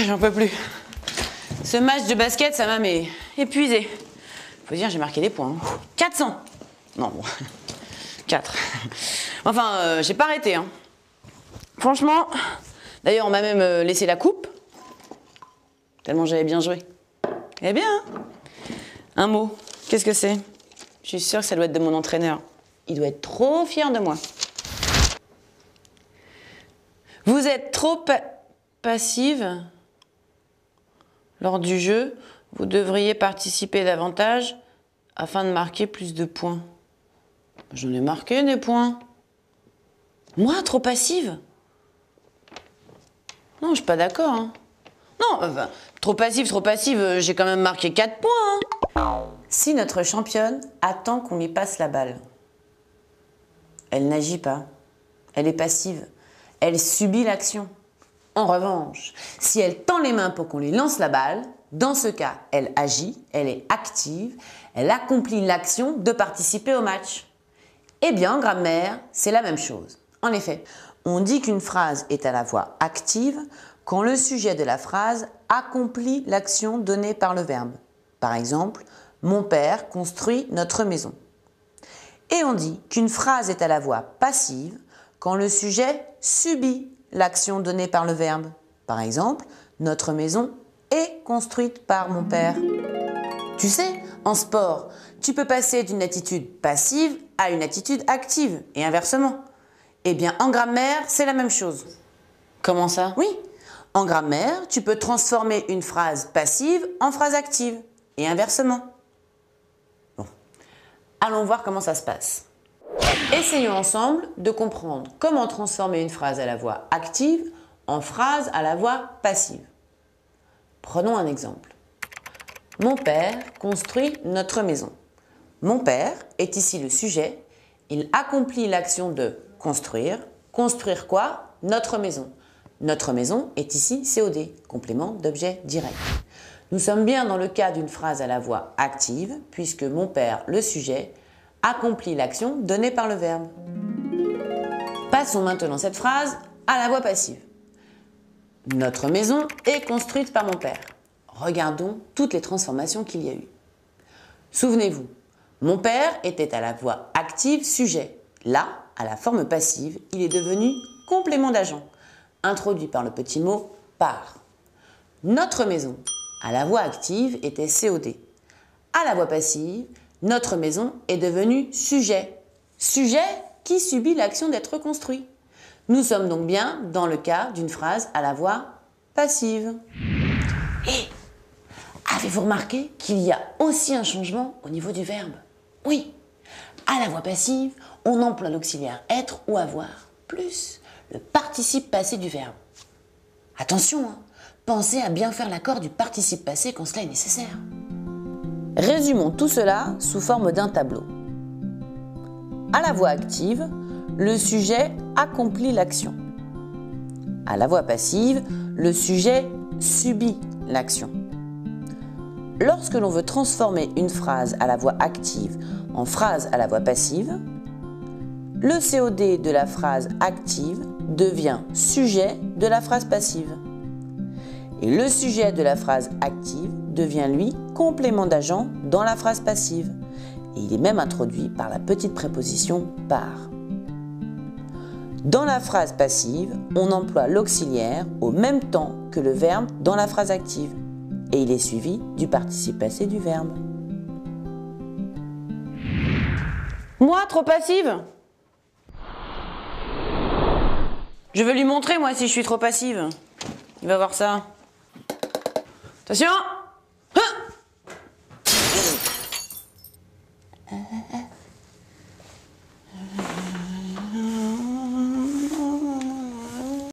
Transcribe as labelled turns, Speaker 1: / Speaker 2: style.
Speaker 1: J'en peux plus. Ce match de basket, ça m'a épuisé. Faut dire, j'ai marqué des points. 400. Non, bon. 4. Enfin, j'ai pas arrêté. Hein. Franchement, d'ailleurs, on m'a même laissé la coupe. Tellement j'avais bien joué. Eh bien, hein. Un mot. Qu'est-ce que c'est? Je suis sûre que ça doit être de mon entraîneur. Il doit être trop fier de moi. Vous êtes trop passive lors du jeu. Vous devriez participer davantage afin de marquer plus de points. J'en ai marqué des points. Moi, trop passive? Non, je suis pas d'accord. Hein. Non, enfin, trop passive, j'ai quand même marqué 4 points. Hein. Si notre championne attend qu'on lui passe la balle, elle n'agit pas, elle est passive, elle subit l'action. En revanche, si elle tend les mains pour qu'on lui lance la balle, dans ce cas, elle agit, elle est active, elle accomplit l'action de participer au match. Eh bien, en grammaire, c'est la même chose. En effet, on dit qu'une phrase est à la fois active quand le sujet de la phrase accomplit l'action donnée par le verbe. Par exemple, mon père construit notre maison. Et on dit qu'une phrase est à la voix passive quand le sujet subit l'action donnée par le verbe. Par exemple, notre maison est construite par mon père. Tu sais, en sport, tu peux passer d'une attitude passive à une attitude active et inversement. Eh bien, en grammaire, c'est la même chose. Comment ça? Oui, en grammaire, tu peux transformer une phrase passive en phrase active et inversement. Bon, allons voir comment ça se passe. Essayons ensemble de comprendre comment transformer une phrase à la voix active en phrase à la voix passive. Prenons un exemple. Mon père construit notre maison. Mon père est ici le sujet. Il accomplit l'action de construire. Construire quoi? Notre maison. Notre maison est ici COD, complément d'objet direct. Nous sommes bien dans le cas d'une phrase à la voix active, puisque mon père, le sujet, accomplit l'action donnée par le verbe. Passons maintenant cette phrase à la voix passive. Notre maison est construite par mon père. Regardons toutes les transformations qu'il y a eu. Souvenez-vous, mon père était à la voix active sujet. Là, à la forme passive, il est devenu complément d'agent, introduit par le petit mot par. Notre maison, à la voix active, était COD. À la voix passive, notre maison est devenue sujet. Sujet qui subit l'action d'être construit. Nous sommes donc bien dans le cas d'une phrase à la voix passive. Et avez-vous remarqué qu'il y a aussi un changement au niveau du verbe? Oui, à la voix passive, on emploie l'auxiliaire être ou avoir, plus le participe passé du verbe. Attention, hein, pensez à bien faire l'accord du participe passé quand cela est nécessaire. Résumons tout cela sous forme d'un tableau. À la voix active, le sujet accomplit l'action. À la voix passive, le sujet subit l'action. Lorsque l'on veut transformer une phrase à la voix active en phrase à la voix passive, le COD de la phrase active devient sujet de la phrase passive. Et le sujet de la phrase active devient, lui, complément d'agent dans la phrase passive. Et il est même introduit par la petite préposition par. Dans la phrase passive, on emploie l'auxiliaire au même temps que le verbe dans la phrase active. Et il est suivi du participe passé du verbe. Moi, trop passive? Je veux lui montrer, moi, si je suis trop passive. Il va voir ça. Attention!